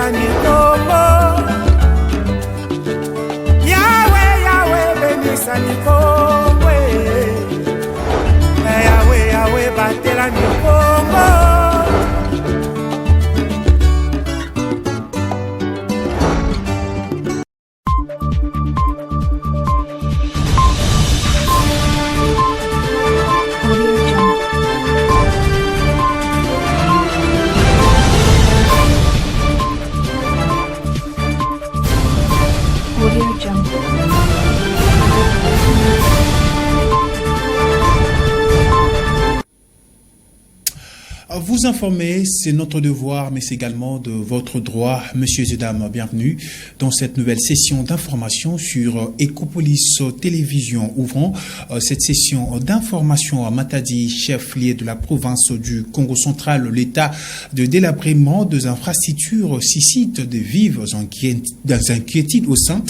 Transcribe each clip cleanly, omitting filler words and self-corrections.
batelani Kongo. Yahweh, Yahweh, bénissani Kongo. Yahweh, Yahweh, batelani Kongo. Vous informer, c'est notre devoir, mais c'est également de votre droit. Messieurs et dames, bienvenue dans cette nouvelle session d'information sur Ecopolis Télévision. Ouvrons cette session d'information à Matadi, chef-lieu de la province du Congo central. L'état de délabrement des infrastructures suscite de vives inquiétudes au sein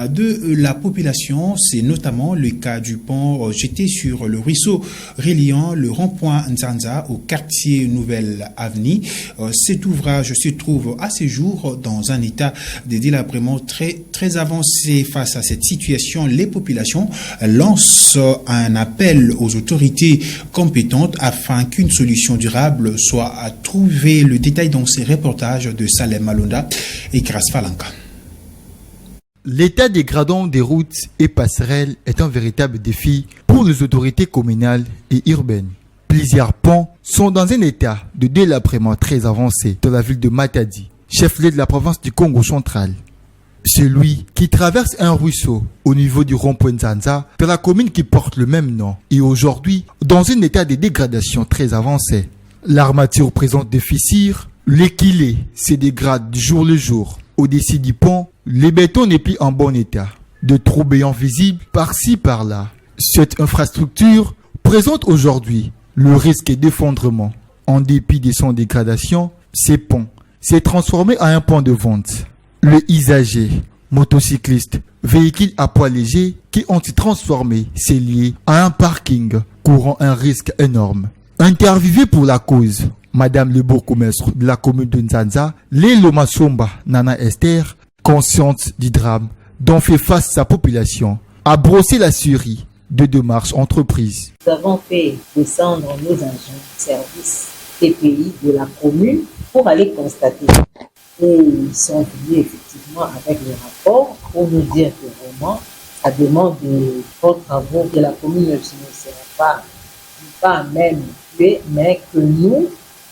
de la population. C'est notamment le cas du pont jeté sur le ruisseau reliant le rond-point Nzanza au quartier Nouvelle Avenue. Cet ouvrage se trouve à ce jour dans un état de délabrement très avancé. Face à cette situation, les populations lancent un appel aux autorités compétentes afin qu'une solution durable soit à trouver. Le détail dans ces reportages de Salem Malonda et Kras Falanka. L'état dégradant des routes et passerelles est un véritable défi pour les autorités communales et urbaines. Plusieurs ponts sont dans un état de délabrement très avancé dans la ville de Matadi, chef-lieu de la province du Congo central. Celui qui traverse un ruisseau au niveau du rond-point Nzanza de la commune qui porte le même nom est aujourd'hui dans un état de dégradation très avancé. L'armature présente des fissures, l'équilé se dégrade du jour le jour. Au-dessus du pont, les bétons n'est plus en bon état. De trous béants visibles par-ci par-là. Cette infrastructure présente aujourd'hui le risque d'effondrement. En dépit de son dégradation, ces ponts s'est transformé en un point de vente. Les usagers, motocyclistes, véhicules à poids léger qui ont été transformés, c'est lié à un parking courant un risque énorme. Interviewé pour la cause, Madame le bourgmestre de la commune de Nzanza, Lelo Masomba Nana Esther, consciente du drame dont fait face sa population, a brossé la surie de démarches entreprises. Nous avons fait descendre nos agents de service TPI de la commune pour aller constater. Et ils sont venus effectivement avec le rapport pour nous dire que vraiment, ça demande de gros travaux que la commune ne sera pas même fait, mais que nous,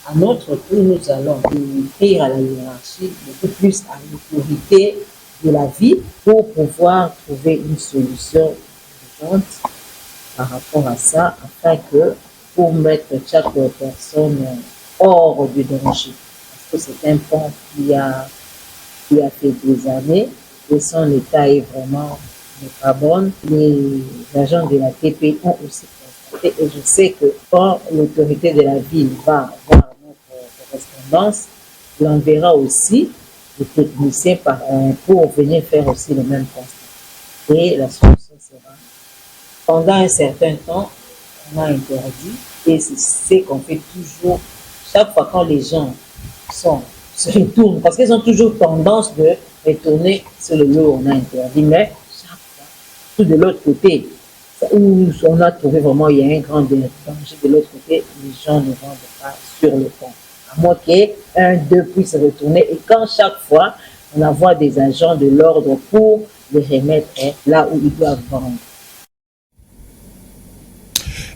à notre tour, nous allons écrire à la hiérarchie, beaucoup plus à l'autorité de la ville pour pouvoir trouver une solution urgente par rapport à ça, afin que pour mettre chaque personne hors du danger. Parce que c'est un pont qui a fait des années et son état est vraiment pas bon. Les agents de la TP ont aussi constaté, et je sais que quand l'autorité de la ville va voir notre correspondance, il enverra aussi les techniciens pour venir faire aussi le même constat. Et la solution sera, pendant un certain temps, on a interdit, et c'est ce qu'on fait toujours, chaque fois quand les gens se retournent, parce qu'ils ont toujours tendance de retourner sur le lieu où on a interdit, mais chaque fois, tout de l'autre côté, où on a trouvé vraiment il y a un grand danger de l'autre côté, les gens ne rentrent pas sur le pont. À moins qu'un d'eux puisse retourner, et quand chaque fois, on envoie des agents de l'ordre pour les remettre là où ils doivent vendre.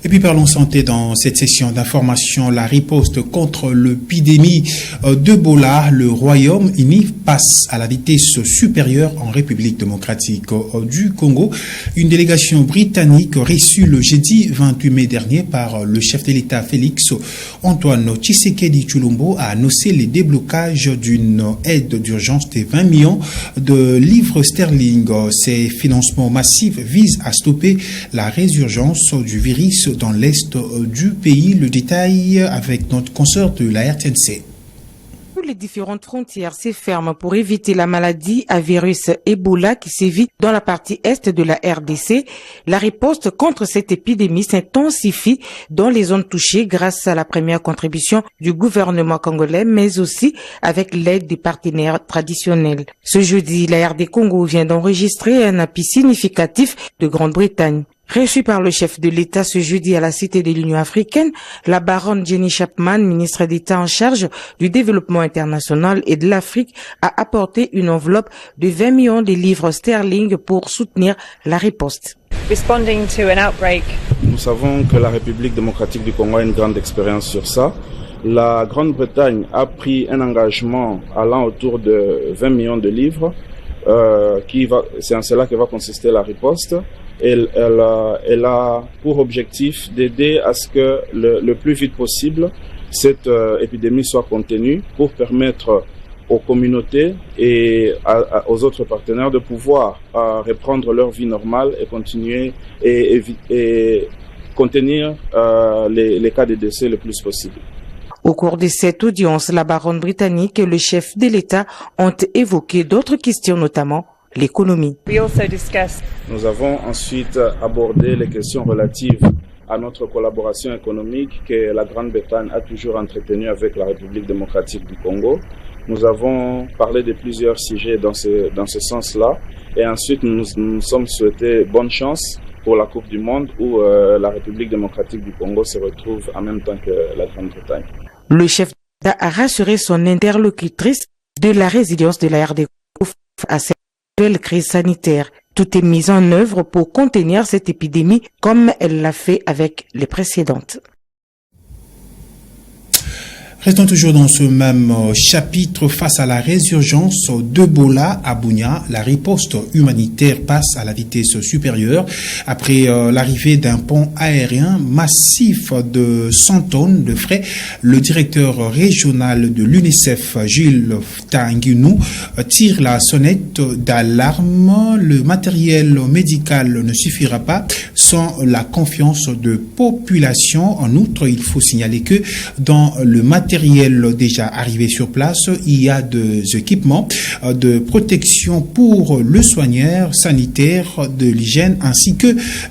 Et puis parlons santé dans cette session d'information. La riposte contre l'épidémie d'Ebola, le Royaume-Uni passe à la vitesse supérieure en République démocratique du Congo. Une délégation britannique reçue le jeudi 28 mai dernier par le chef de l'État Félix Antoine Tshisekedi Tshilombo a annoncé le déblocage d'une aide d'urgence de 20 millions de livres sterling. Ces financements massifs visent à stopper la résurgence du virus dans l'est du pays. Le détail avec notre consoeur de la RTNC. les différentes frontières se ferment pour éviter la maladie à virus Ebola qui sévit dans la partie est de la RDC, la riposte contre cette épidémie s'intensifie dans les zones touchées grâce à la première contribution du gouvernement congolais, mais aussi avec l'aide des partenaires traditionnels. Ce jeudi, la RD Congo vient d'enregistrer un appui significatif de Grande-Bretagne. Reçue par le chef de l'État ce jeudi à la Cité de l'Union africaine, la baronne Jenny Chapman, ministre d'État en charge du développement international et de l'Afrique, a apporté une enveloppe de 20 millions de livres sterling pour soutenir la riposte. Nous savons que la République démocratique du Congo a une grande expérience sur ça. La Grande-Bretagne a pris un engagement allant autour de 20 millions de livres. C'est en cela que va consister la riposte. Elle a pour objectif d'aider à ce que le plus vite possible cette épidémie soit contenue pour permettre aux communautés et aux autres partenaires de pouvoir reprendre leur vie normale et continuer et contenir les cas de décès le plus possible. Au cours de cette audience, la baronne britannique et le chef de l'État ont évoqué d'autres questions, notamment l'économie. Nous avons ensuite abordé les questions relatives à notre collaboration économique que la Grande-Bretagne a toujours entretenue avec la République démocratique du Congo. Nous avons parlé de plusieurs sujets dans ce sens-là et ensuite nous sommes souhaités bonne chance pour la Coupe du Monde où la République démocratique du Congo se retrouve en même temps que la Grande-Bretagne. Le chef d'État a rassuré son interlocutrice de la résilience de la RD à cette nouvelle crise sanitaire. Tout est mis en œuvre pour contenir cette épidémie comme elle l'a fait avec les précédentes. Restons toujours dans ce même chapitre. Face à la résurgence d'Ebola à Bunia, la riposte humanitaire passe à la vitesse supérieure. Après l'arrivée d'un pont aérien massif de 100 tonnes de frais, le directeur régional de l'UNICEF, Gilles Tanguinou, tire la sonnette d'alarme. Le matériel médical ne suffira pas sans la confiance de population. En outre, il faut signaler que dans le matériel déjà arrivé sur place, il y a des équipements de protection pour le soigneur sanitaire, de l'hygiène ainsi que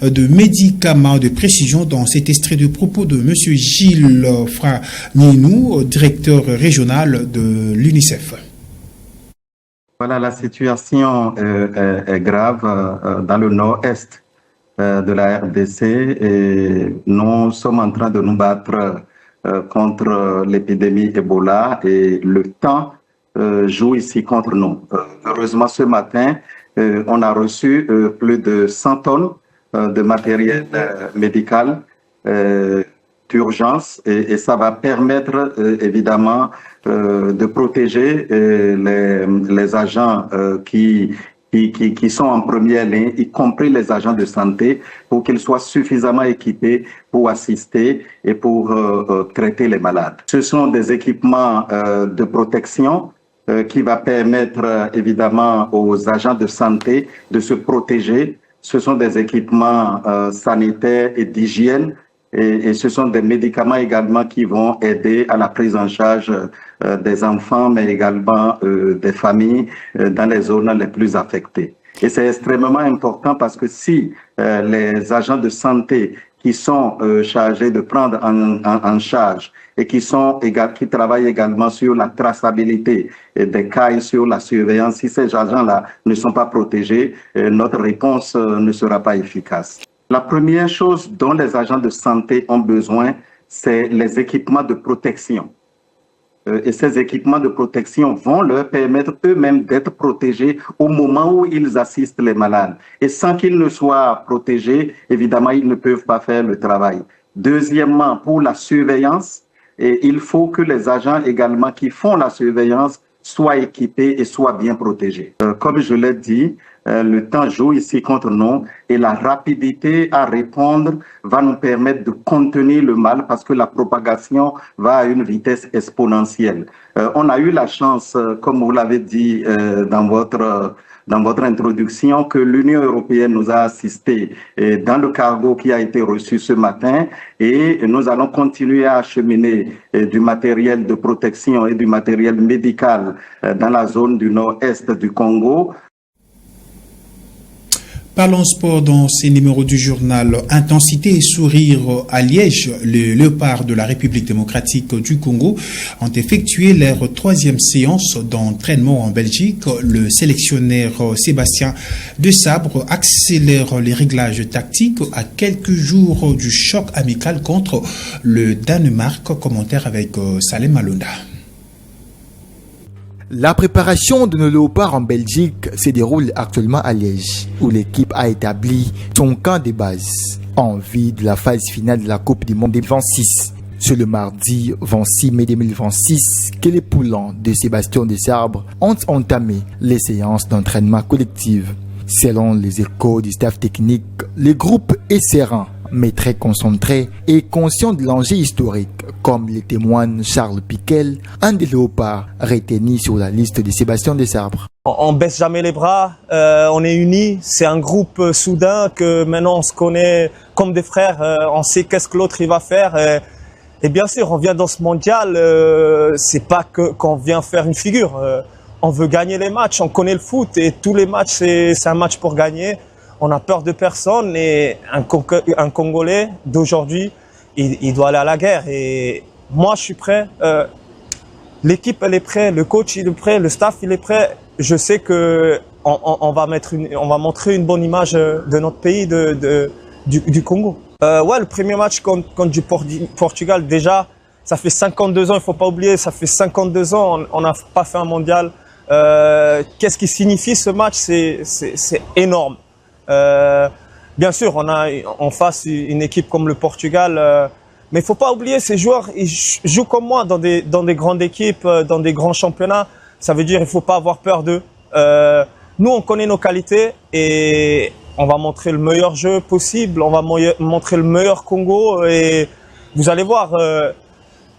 de médicaments de précision. Dans cet extrait de propos de M. Gilles Franinou, directeur régional de l'UNICEF. Voilà, la situation est grave dans le nord-est de la RDC et nous sommes en train de nous battre contre l'épidémie Ebola et le temps joue ici contre nous. Heureusement, ce matin, on a reçu plus de 100 tonnes de matériel médical d'urgence et ça va permettre évidemment de protéger les agents qui sont en première ligne, y compris les agents de santé, pour qu'ils soient suffisamment équipés pour assister et pour traiter les malades. Ce sont des équipements de protection qui va permettre évidemment aux agents de santé de se protéger. Ce sont des équipements sanitaires et d'hygiène et ce sont des médicaments également qui vont aider à la prise en charge des enfants, mais également des familles dans les zones les plus affectées. Et c'est extrêmement important parce que si les agents de santé qui sont chargés de prendre en charge et qui travaillent également sur la traçabilité des cas et sur la surveillance, si ces agents-là ne sont pas protégés, notre réponse ne sera pas efficace. La première chose dont les agents de santé ont besoin, c'est les équipements de protection. Et ces équipements de protection vont leur permettre eux-mêmes d'être protégés au moment où ils assistent les malades. Et sans qu'ils ne soient protégés, évidemment, ils ne peuvent pas faire le travail. Deuxièmement, pour la surveillance, il faut que les agents également qui font la surveillance soient équipés et soient bien protégés. Comme je l'ai dit, le temps joue ici contre nous et la rapidité à répondre va nous permettre de contenir le mal parce que la propagation va à une vitesse exponentielle. On a eu la chance, comme vous l'avez dit dans votre dans votre introduction que l'Union européenne nous a assistés dans le cargo qui a été reçu ce matin et nous allons continuer à acheminer du matériel de protection et du matériel médical dans la zone du nord-est du Congo. Parlons sport dans ces numéros du journal. Intensité et sourire à Liège. Les Léopards de la République démocratique du Congo ont effectué leur 3e séance d'entraînement en Belgique. Le sélectionneur Sébastien Desabre accélère les réglages tactiques à quelques jours du choc amical contre le Danemark. Commentaire avec Salem Alonda. La préparation de nos léopards en Belgique se déroule actuellement à Liège, où l'équipe a établi son camp de base en vue de la phase finale de la Coupe du Monde 2026. C'est le mardi 26 mai 2026 que les poulants de Sébastien Desabre ont entamé les séances d'entraînement collectives. Selon les échos du staff technique, le groupe est serein, mais très concentré et conscient de l'enjeu historique, comme le témoigne Charles Piquel, un des léopards retenu sur la liste de Sébastien Desabre. On baisse jamais les bras, on est unis, c'est un groupe soudain que maintenant on se connaît comme des frères, on sait qu'est-ce que l'autre il va faire. Et bien sûr, on vient dans ce mondial, c'est pas qu'on vient faire une figure, on veut gagner les matchs, on connaît le foot et tous les matchs c'est un match pour gagner. On a peur de personne et un Congolais d'aujourd'hui, il doit aller à la guerre. Et moi, je suis prêt. L'équipe, elle est prête. Le coach, il est prêt. Le staff, il est prêt. Je sais que on va montrer une bonne image de notre pays, du Congo. Le premier match contre du Portugal, déjà, ça fait 52 ans. Il faut pas oublier, ça fait 52 ans. On n'a pas fait un mondial. Qu'est-ce qui signifie ce match? C'est énorme. Bien sûr, on a en face une équipe comme le Portugal, mais il faut pas oublier ces joueurs, ils jouent comme moi dans des grandes équipes, dans des grands championnats. Ça veut dire il faut pas avoir peur d'eux. Nous, on connaît nos qualités et on va montrer le meilleur jeu possible. On va montrer le meilleur Congo et vous allez voir.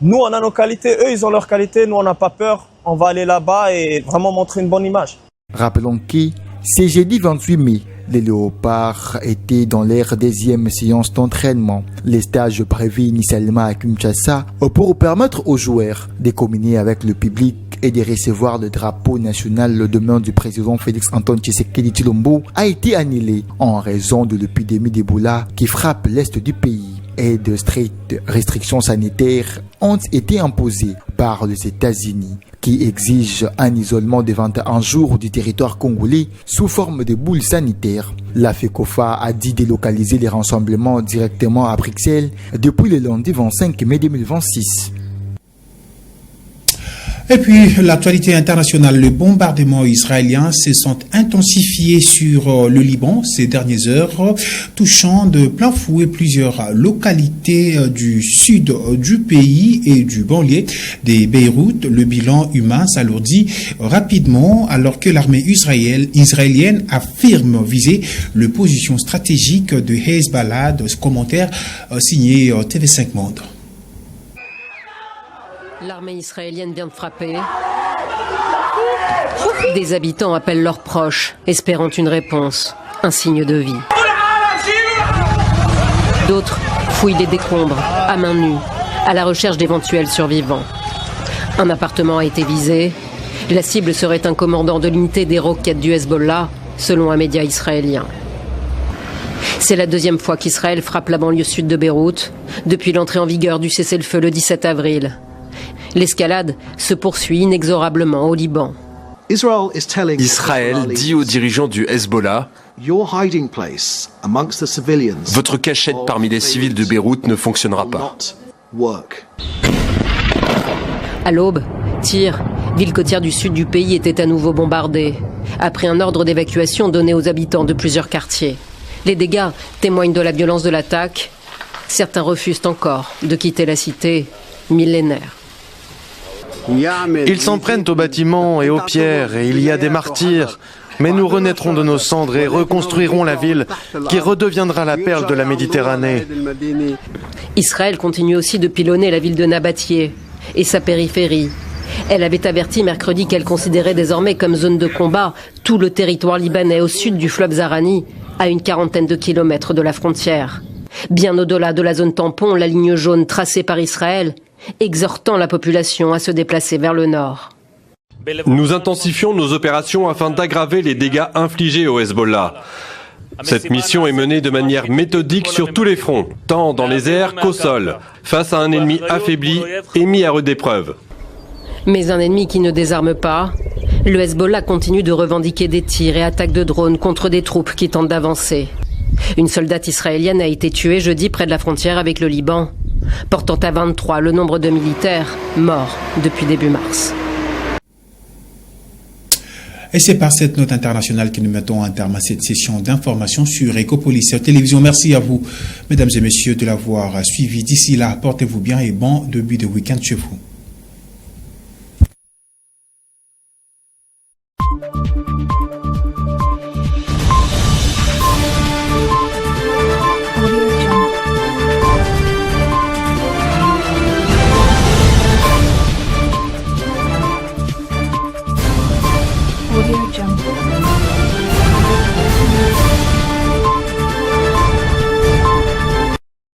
Nous, on a nos qualités, eux, ils ont leurs qualités. Nous, on n'a pas peur. On va aller là-bas et vraiment montrer une bonne image. Rappelons que c'est jeudi 28 mai. Les léopards étaient dans leur 2e séance d'entraînement. Les stages prévus initialement à Kinshasa pour permettre aux joueurs de communier avec le public et de recevoir le drapeau national le demain du président Félix Antoine Tshisekedi Tshilombo a été annulé en raison de l'épidémie d'Ebola qui frappe l'est du pays. Et de strictes restrictions sanitaires ont été imposées par les États-Unis qui exigent un isolement de 21 jours du territoire congolais sous forme de boules sanitaires. La FECOFA a dit délocaliser les rassemblements directement à Bruxelles depuis le lundi 25 mai 2026. Et puis, l'actualité internationale, le bombardement israélien se sont intensifiés sur le Liban ces dernières heures, touchant de plein fouet plusieurs localités du sud du pays et du banlieue des Beyrouth. Le bilan humain s'alourdit rapidement alors que l'armée israélienne affirme viser les positions stratégiques de Hezbollah. Ce commentaire signé TV5 Monde. L'armée israélienne vient de frapper. Des habitants appellent leurs proches, espérant une réponse, un signe de vie. D'autres fouillent les décombres, à main nue, à la recherche d'éventuels survivants. Un appartement a été visé. La cible serait un commandant de l'unité des roquettes du Hezbollah, selon un média israélien. C'est la 2e fois qu'Israël frappe la banlieue sud de Beyrouth, depuis l'entrée en vigueur du cessez-le-feu le 17 avril. L'escalade se poursuit inexorablement au Liban. Israël dit aux dirigeants du Hezbollah : votre cachette parmi les civils de Beyrouth ne fonctionnera pas. À l'aube, Tyr, ville côtière du sud du pays, était à nouveau bombardée, après un ordre d'évacuation donné aux habitants de plusieurs quartiers. Les dégâts témoignent de la violence de l'attaque. Certains refusent encore de quitter la cité millénaire. Ils s'en prennent aux bâtiments et aux pierres, et il y a des martyrs. Mais nous renaîtrons de nos cendres et reconstruirons la ville qui redeviendra la perle de la Méditerranée. Israël continue aussi de pilonner la ville de Nabatieh et sa périphérie, Elle avait averti mercredi qu'elle considérait désormais comme zone de combat tout le territoire libanais au sud du fleuve Zahrani, à une quarantaine de kilomètres de la frontière. Bien au-delà de la zone tampon, la ligne jaune tracée par Israël, exhortant la population à se déplacer vers le nord. Nous intensifions nos opérations afin d'aggraver les dégâts infligés au Hezbollah. Cette mission est menée de manière méthodique sur tous les fronts, tant dans les airs qu'au sol, face à un ennemi affaibli et mis à rude épreuve. Mais un ennemi qui ne désarme pas, le Hezbollah continue de revendiquer des tirs et attaques de drones contre des troupes qui tentent d'avancer. Une soldate israélienne a été tuée jeudi près de la frontière avec le Liban, portant à 23 le nombre de militaires morts depuis début mars. Et c'est par cette note internationale que nous mettons un terme à cette session d'information sur Ecopolis Télévision. Merci à vous, mesdames et messieurs, de l'avoir suivi. D'ici là, portez-vous bien et bon début de week-end chez vous.